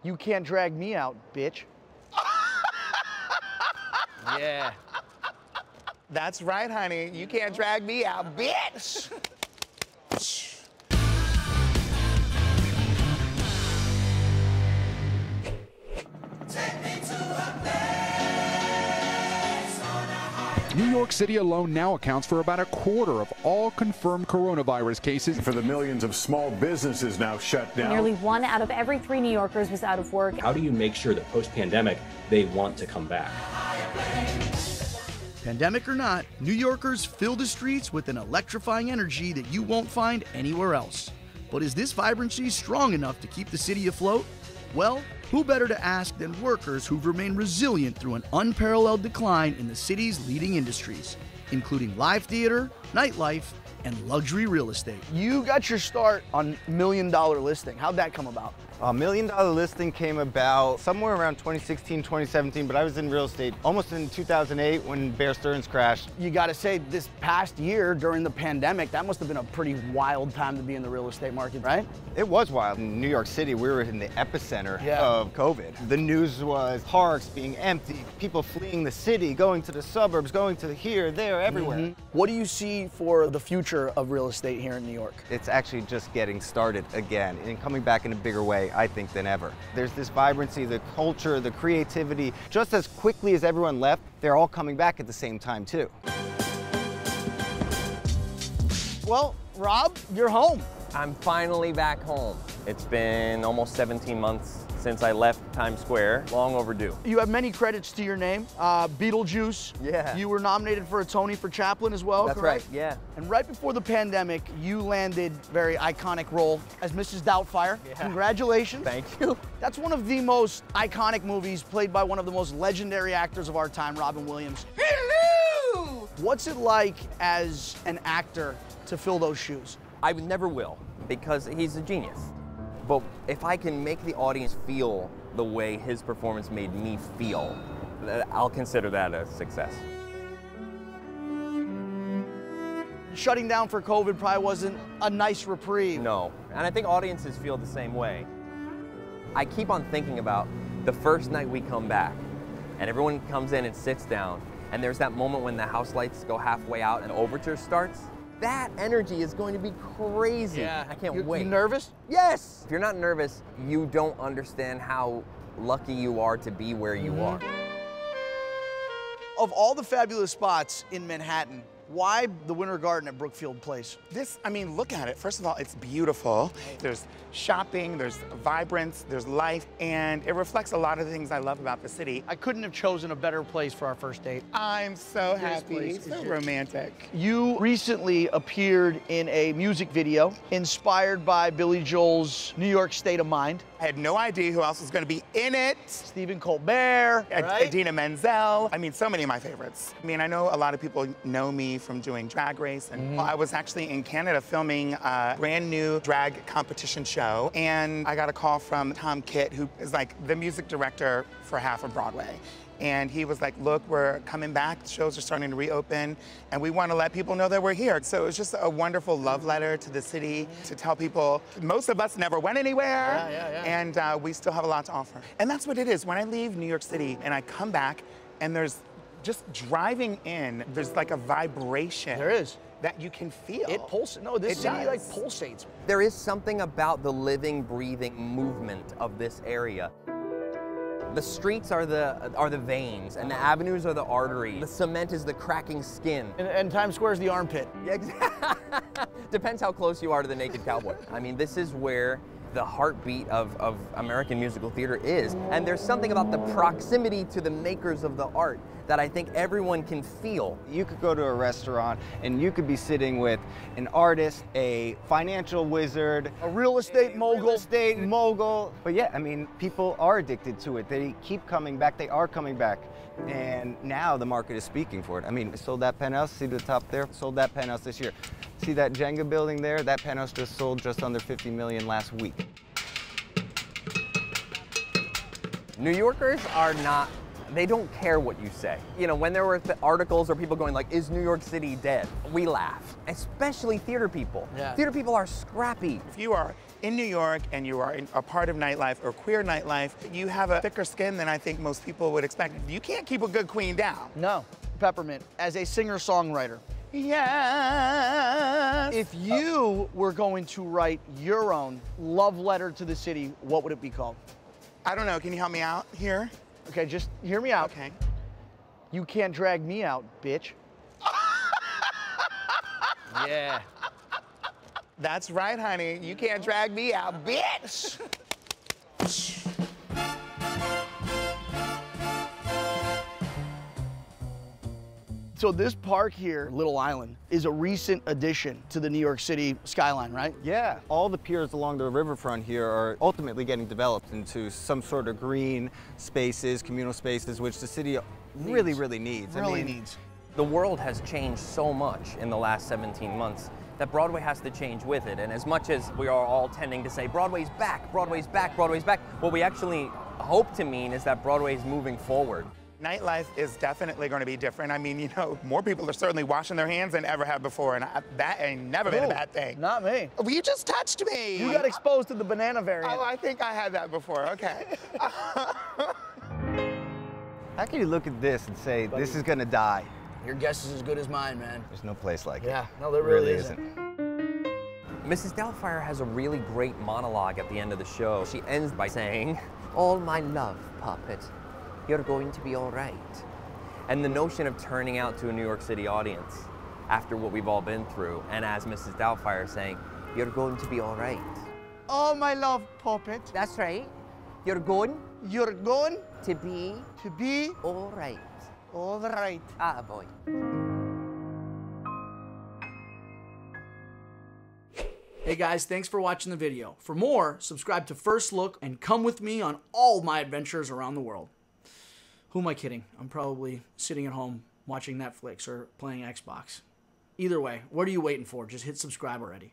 You can't drag me out, bitch. Yeah. That's right, honey. You can't drag me out, bitch. New York City alone now accounts for about a quarter of all confirmed coronavirus cases. For the millions of small businesses now shut down. Nearly 1 out of every 3 New Yorkers was out of work. How do you make sure that post-pandemic they want to come back? Pandemic or not, New Yorkers fill the streets with an electrifying energy that you won't find anywhere else. But is this vibrancy strong enough to keep the city afloat? Well, who better to ask than workers who've remained resilient through an unparalleled decline in the city's leading industries, including live theater, nightlife, and luxury real estate. You got your start on $1 Million Listing. How'd that come about? A $1 Million Listing came about somewhere around 2016, 2017, but I was in real estate almost in 2008 when Bear Stearns crashed. You gotta say, this past year during the pandemic, that must have been a pretty wild time to be in the real estate market, right? It was wild. In New York City, we were in the epicenter of COVID. The news was parks being empty, people fleeing the city, going to the suburbs, going to here, there, everywhere. What do you see for the future of real estate here in New York? It's actually just getting started again and coming back in a bigger way, I think, than ever. There's this vibrancy, the culture, the creativity. Just as quickly as everyone left, they're all coming back at the same time, too. Well, Rob, you're home. I'm finally back home. It's been almost 17 months since I left Times Square. Long overdue. You have many credits to your name. Beetlejuice. Yeah. You were nominated for a Tony for Chaplin as well, That's correct? right, yeah. And right before the pandemic, you landed very iconic role as Mrs. Doubtfire. Yeah. Congratulations. Thank you. That's one of the most iconic movies played by one of the most legendary actors of our time, Robin Williams. Hello! What's it like as an actor to fill those shoes? I never will, because he's a genius. But if I can make the audience feel the way his performance made me feel, I'll consider that a success. Shutting down for COVID probably wasn't a nice reprieve. No, and I think audiences feel the same way. I keep on thinking about the first night we come back, and everyone comes in and sits down, and there's that moment when the house lights go halfway out and the overture starts. That energy is going to be crazy. Yeah. I can't wait. You nervous? Yes! If you're not nervous, you don't understand how lucky you are to be where you are. Of all the fabulous spots in Manhattan, why the Winter Garden at Brookfield Place? This, I mean, look at it. First of all, it's beautiful. There's shopping, there's vibrance, there's life, and it reflects a lot of the things I love about the city. I couldn't have chosen a better place for our first date. I'm so happy, place so is romantic. You recently appeared in a music video inspired by Billy Joel's New York State of Mind. I had no idea who else was going to be in it. Stephen Colbert, right? Idina Menzel. I mean, so many of my favorites. I mean, I know a lot of people know me from doing Drag Race, and I was actually in Canada filming a brand new drag competition show, and I got a call from Tom Kitt, who is like the music director for half of Broadway. And he was like, look, we're coming back, shows are starting to reopen, and we want to let people know that we're here. So it was just a wonderful love letter to the city to tell people, most of us never went anywhere, and we still have a lot to offer. And that's what it is. When I leave New York City and I come back, and there's just driving in, there's like a vibration. There is. That you can feel. It pulsates. No, this city like pulsates. There is something about the living, breathing movement of this area. The streets are the veins, and the avenues are the arteries. The cement is the cracking skin. And Times Square is the armpit. Yeah, exactly. Depends how close you are to the naked cowboy. I mean, this is where the heartbeat of American musical theater is. And there's something about the proximity to the makers of the art that I think everyone can feel. You could go to a restaurant and you could be sitting with an artist, a financial wizard, a real estate mogul. But yeah, I mean, people are addicted to it. They keep coming back, they are coming back. And now the market is speaking for it. I mean, I sold that penthouse, see the top there? Sold that penthouse this year. See that Jenga building there? That penthouse just sold just under 50 million last week. New Yorkers are not They don't care what you say. You know, when there were articles or people going like, is New York City dead? We laugh, especially theater people. Yeah. Theater people are scrappy. If you are in New York and you are a part of nightlife or queer nightlife, you have a thicker skin than I think most people would expect. You can't keep a good queen down. No. Peppermint, as a singer-songwriter, Yes. if you were going to write your own love letter to the city, what would it be called? I don't know, can you help me out here? Okay, just hear me out. Okay. You can't drag me out, bitch. Yeah. That's right, honey. You can't drag me out, bitch. So this park here, Little Island, is a recent addition to the New York City skyline, right? Yeah, all the piers along the riverfront here are ultimately getting developed into some sort of green spaces, communal spaces, which the city really needs. Really needs. The world has changed so much in the last 17 months that Broadway has to change with it. And as much as we are all tending to say, Broadway's back, Broadway's back, Broadway's back, what we actually hope to mean is that Broadway's moving forward. Nightlife is definitely going to be different. I mean, you know, more people are certainly washing their hands than ever have before, and that ain't never been a bad thing. Not me. Well, you just touched me. You got exposed to the banana variant. Oh, I think I had that before. Okay. How can you look at this and say, this is gonna die? Your guess is as good as mine, man. There's no place like it. Yeah, no, there really isn't. Mrs. Doubtfire has a really great monologue at the end of the show. She ends by saying, all my love, puppet, you're going to be all right. And the notion of turning out to a New York City audience after what we've all been through, and as Mrs. Doubtfire saying, you're going to be all right. Oh, my love, puppet. That's right. You're going You're going to be all right. all right. Ah, boy. Hey guys, thanks for watching the video. For more, subscribe to First Look and come with me on all my adventures around the world. Who am I kidding? I'm probably sitting at home watching Netflix or playing Xbox. Either way, what are you waiting for? Just hit subscribe already.